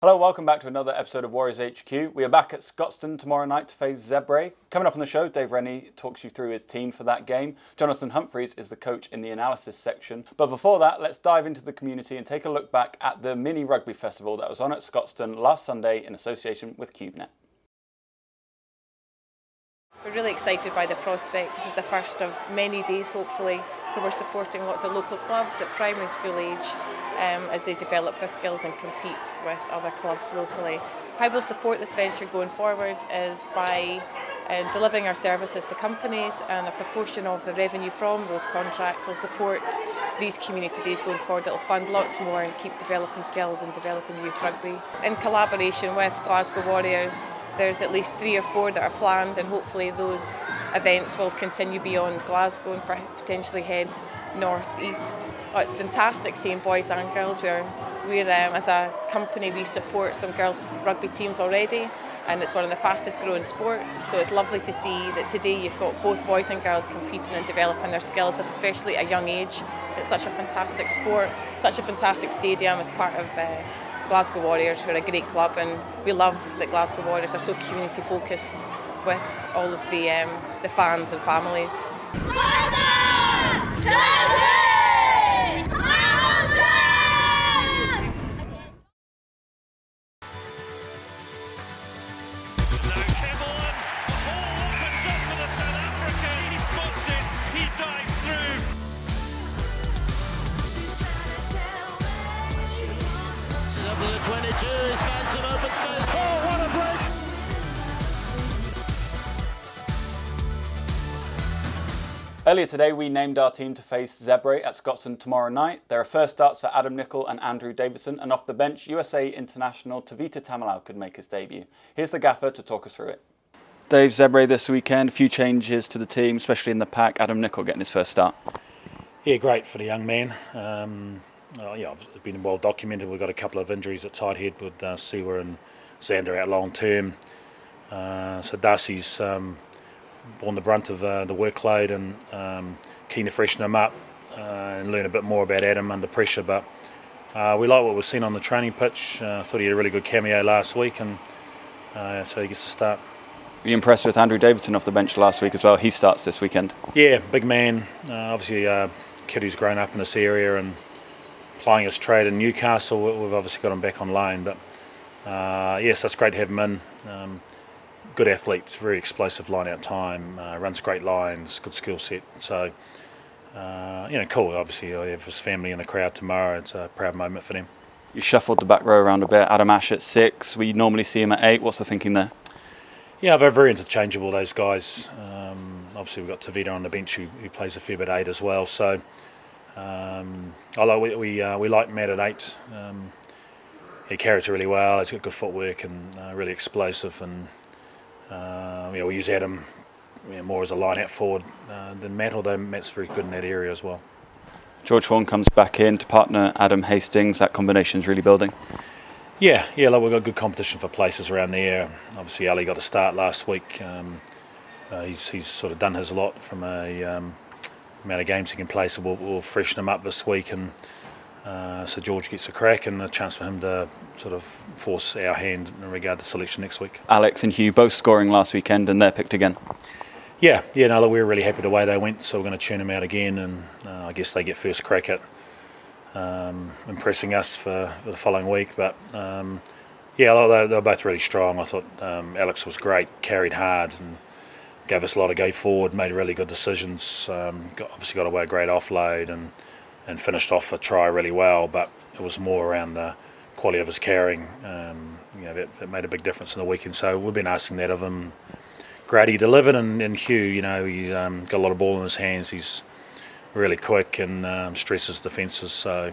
Hello, welcome back to another episode of Warriors HQ. We are back at Scotstoun tomorrow night to face Zebre. Coming up on the show, Dave Rennie talks you through his team for that game. Jonathan Humphreys is the coach in the analysis section. But before that, let's dive into the community and take a look back at the mini rugby festival that was on at Scotstoun last Sunday in association with KubeNet. We're really excited by the prospect. This is the first of many days, hopefully, where we're supporting lots of local clubs at primary school age as they develop their skills and compete with other clubs locally. How we'll support this venture going forward is by delivering our services to companies, and a proportion of the revenue from those contracts will support these community days going forward. It'll fund lots more and keep developing skills and developing youth rugby. In collaboration with Glasgow Warriors, there's at least 3 or 4 that are planned, and hopefully those events will continue beyond Glasgow and potentially head north-east. Oh, it's fantastic seeing boys and girls. We're as a company, we support some girls rugby teams already, and it's one of the fastest growing sports. So it's lovely to see that today you've got both boys and girls competing and developing their skills, especially at a young age. It's such a fantastic sport, such a fantastic stadium as part of Glasgow Warriors. We're a great club, and we love that Glasgow Warriors are so community focused with all of the fans and families. Earlier today, we named our team to face Zebre at Scotstoun tomorrow night. There are first starts for Adam Nichol and Andrew Davidson, and off the bench, USA international Tavita Tamalau could make his debut. Here's the gaffer to talk us through it. Dave, Zebre this weekend, a few changes to the team, especially in the pack. Adam Nichol getting his first start. Yeah, great for the young man. It's been well documented. We've got a couple of injuries at tight head with Siwa and Xander out long term. So Darcy's borne the brunt of the workload, and keen to freshen him up and learn a bit more about Adam under pressure. But we like what we've seen on the training pitch. Thought he had a really good cameo last week, and so he gets to start. Were you impressed with Andrew Davidson off the bench last week as well? He starts this weekend. Yeah, big man. Obviously a kid who's grown up in this area and plying his trade in Newcastle. We've obviously got him back online, but yes, it's great to have him in. Good athletes, very explosive line-out time, runs great lines, good skill set. So, cool. Obviously, I have his family in the crowd tomorrow. It's a proud moment for them. You shuffled the back row around a bit. Adam Ash at 6. We normally see him at 8. What's the thinking there? Yeah, they're very interchangeable, those guys. Obviously, we've got Tavita on the bench who plays a fair bit at 8 as well. So, we like Matt at 8. He carries it really well. He's got good footwork and really explosive. And we use Adam more as a line-out forward than Matt, although Matt's very good in that area as well. George Horn comes back in to partner Adam Hastings. That combination's really building. Yeah, we've got good competition for places around there. Obviously, Ali got a start last week. He's sort of done his lot from a amount of games he can play, so we'll freshen him up this week, and so George gets a crack and a chance for him to sort of force our hand in regard to selection next week. Alex and Hugh both scoring last weekend, and they're picked again. Yeah, no, we're really happy the way they went, so we're going to tune them out again, and I guess they get first crack at impressing us for the following week. But they were both really strong. I thought Alex was great, carried hard, and gave us a lot of go forward, made really good decisions, obviously got away a great offload, and finished off a try really well, but it was more around the quality of his carrying. That made a big difference in the weekend. So we've been asking that of him. Grady delivered, and Hugh, he's got a lot of ball in his hands. He's really quick and stresses defences. So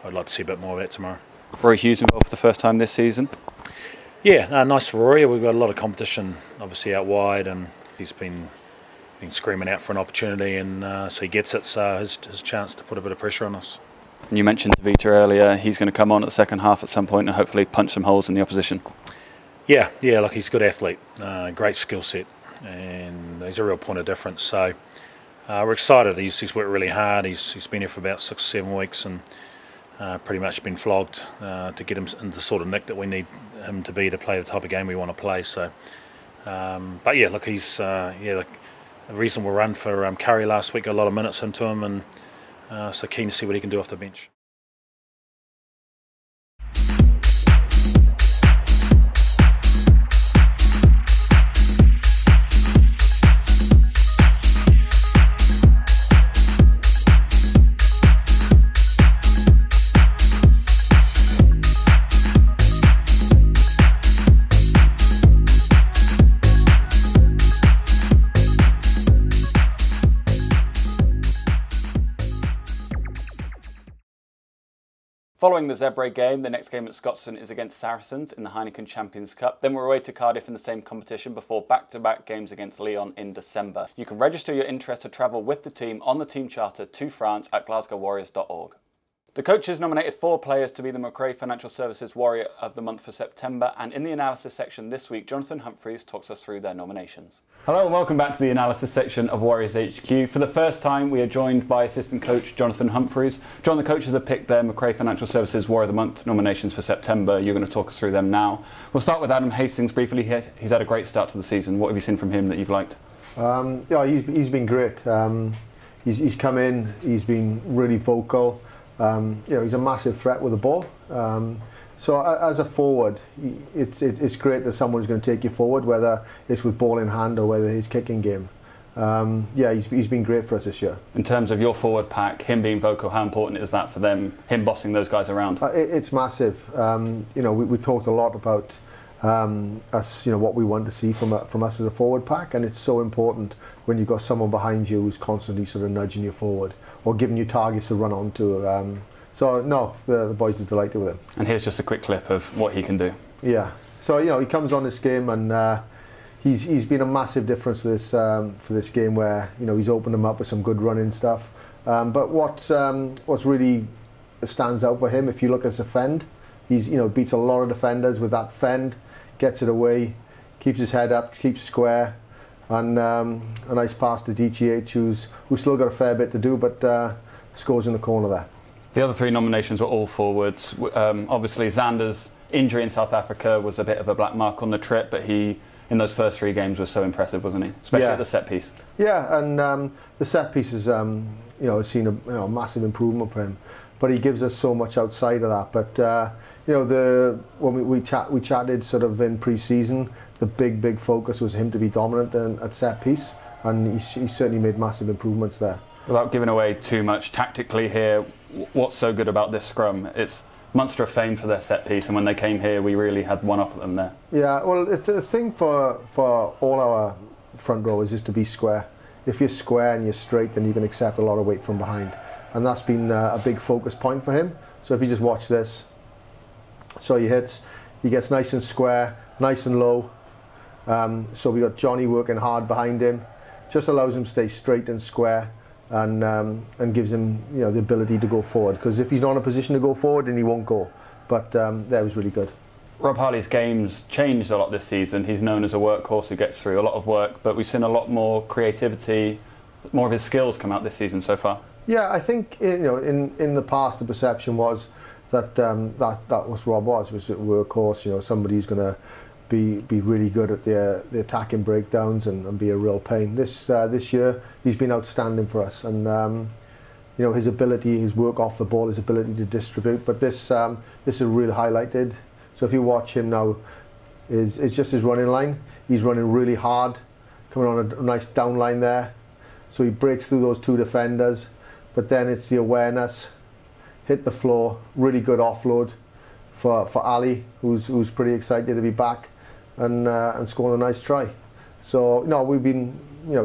I'd like to see a bit more of that tomorrow. Rory Hughes involved for the first time this season. Yeah, nice for Rory. We've got a lot of competition, obviously out wide, and he's been screaming out for an opportunity, and so he gets it. So his chance to put a bit of pressure on us. And you mentioned Tavita earlier. He's going to come on at the second half at some point and hopefully punch some holes in the opposition. Yeah, like he's a good athlete, great skill set, and he's a real point of difference. So we're excited. He's worked really hard. He's been here for about 6 or 7 weeks, and pretty much been flogged to get him into the sort of nick that we need him to be to play the type of game we want to play. So, but yeah, look, he's a reasonable run for Curry last week. Got a lot of minutes into him, and so keen to see what he can do off the bench. Following the Zebre game, the next game at Scotstoun is against Saracens in the Heineken Champions Cup. Then we're away to Cardiff in the same competition before back-to-back games against Lyon in December. You can register your interest to travel with the team on the team charter to France at glasgowwarriors.org. The coaches nominated 4 players to be the Macrae Financial Services Warrior of the Month for September, and in the analysis section this week, Jonathan Humphreys talks us through their nominations. Hello and welcome back to the analysis section of Warriors HQ. For the first time, we are joined by assistant coach Jonathan Humphreys. John, the coaches have picked their Macrae Financial Services Warrior of the Month nominations for September. You're going to talk us through them now. We'll start with Adam Hastings briefly. He's had a great start to the season. What have you seen from him that you've liked? Yeah, he's been great. He's come in, he's been really vocal. He's a massive threat with the ball. So as a forward, it's great that someone's going to take you forward, whether it's with ball in hand or whether his kicking game. He's been great for us this year. In terms of your forward pack, him being vocal, how important is that for them, him bossing those guys around? It's massive. We talked a lot about us, what we want to see from us as a forward pack, and it's so important when you've got someone behind you who's constantly sort of nudging you forward or giving you targets to run onto. The boys are delighted with him. And here's just a quick clip of what he can do. Yeah, so he comes on this game and he's been a massive difference to this for this game, where he's opened them up with some good running stuff. But what's really stands out for him, if you look at his fend, he's beats a lot of defenders with that fend, gets it away, keeps his head up, keeps square, and a nice pass to DTH, who's still got a fair bit to do, but scores in the corner there. The other 3 nominations were all forwards. Obviously, Xander's injury in South Africa was a bit of a black mark on the trip, but he, in those first 3 games, was so impressive, wasn't he? Especially at the set piece. Yeah, and the set piece has seen a massive improvement for him. But he gives us so much outside of that. But when we chatted sort of in pre-season, the big focus was him to be dominant at set piece, and he certainly made massive improvements there. Without giving away too much tactically here, what's so good about this scrum? It's Munster are famed for their set piece, and when they came here, we really had one up at them there. Yeah, well, it's a thing for all our front rowers is to be square. If you're square and you're straight, then you can accept a lot of weight from behind, and that's been a big focus point for him. So if you just watch this, so he hits, he gets nice and square, nice and low. So we got Johnny working hard behind him, just allows him to stay straight and square, and gives him the ability to go forward. Because if he's not in a position to go forward, then he won't go. But that was really good. Rob Harley's game's changed a lot this season. He's known as a workhorse who gets through a lot of work, but we've seen a lot more creativity, more of his skills come out this season so far. Yeah, I think in the past the perception was that that was Rob was a workhorse. Somebody who's going to be really good at the attacking breakdowns and be a real pain. This year he's been outstanding for us, and his ability, his work off the ball, his ability to distribute. But this is really highlighted. So if you watch him now, is just his running line. He's running really hard, coming on a nice down line there. So he breaks through those 2 defenders, but then it's the awareness, hit the floor, really good offload for Ali, who's pretty excited to be back, and scoring a nice try. So we've been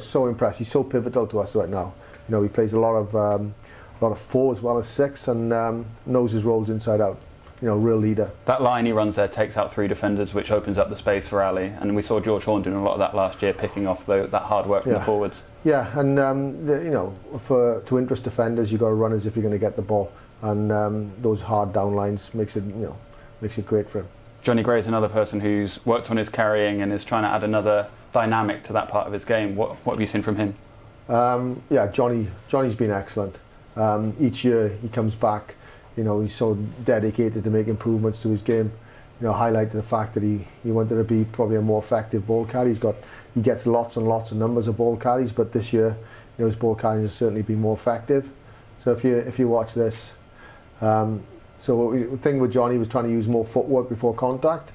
so impressed. He's so pivotal to us right now. He plays a lot of 4 as well as 6, and knows his roles inside out. Real leader. That line he runs there takes out 3 defenders, which opens up the space for Ali. And we saw George Horn doing a lot of that last year, picking off that hard work from the forwards. Yeah, and to interest defenders, you've got to run as if you're going to get the ball, and those hard down lines makes it great for him. Johnny Gray is another person who's worked on his carrying and is trying to add another dynamic to that part of his game. What have you seen from him? Johnny's been excellent. Each year he comes back, You know, he's so dedicated to make improvements to his game. You know, highlighted the fact that he wanted to be probably a more effective ball carrier. He gets lots and lots of numbers of ball carries, but this year, you know, his ball carrying has certainly been more effective. So if you watch this, so the thing with Johnny was trying to use more footwork before contact.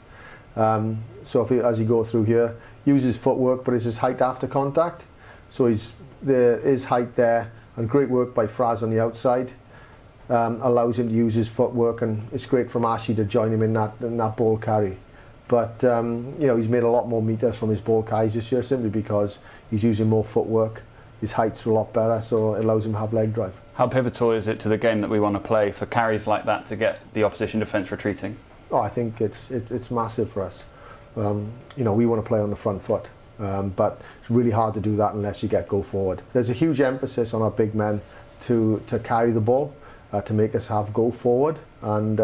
So as you go through here, uses footwork, but it's his height after contact. So there is height there, and great work by Fraz on the outside. Allows him to use his footwork, and it's great from Ashley to join him in that ball carry. But you know, he's made a lot more meters from his ball carries this year simply because he's using more footwork. His height's a lot better, so it allows him to have leg drive. How pivotal is it to the game that we want to play for carries like that to get the opposition defence retreating? Oh, I think it's massive for us. You know, we want to play on the front foot, but it's really hard to do that unless you get go forward. There's a huge emphasis on our big men to carry the ball. To make us have go forward, and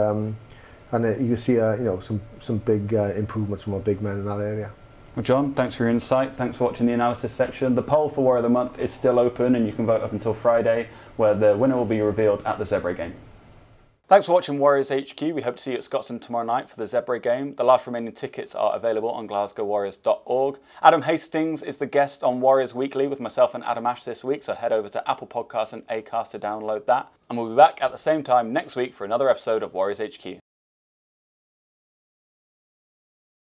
you see you know, some big improvements from our big men in that area. Well, John, thanks for your insight. Thanks for watching the analysis section. The poll for Warrior of the Month is still open, and you can vote up until Friday, where the winner will be revealed at the Zebre game. Thanks for watching Warriors HQ. We hope to see you at Scotstoun tomorrow night for the Zebre game. The last remaining tickets are available on glasgowwarriors.org. Adam Hastings is the guest on Warriors Weekly with myself and Adam Ash this week, so head over to Apple Podcasts and Acast to download that. And we'll be back at the same time next week for another episode of Warriors HQ.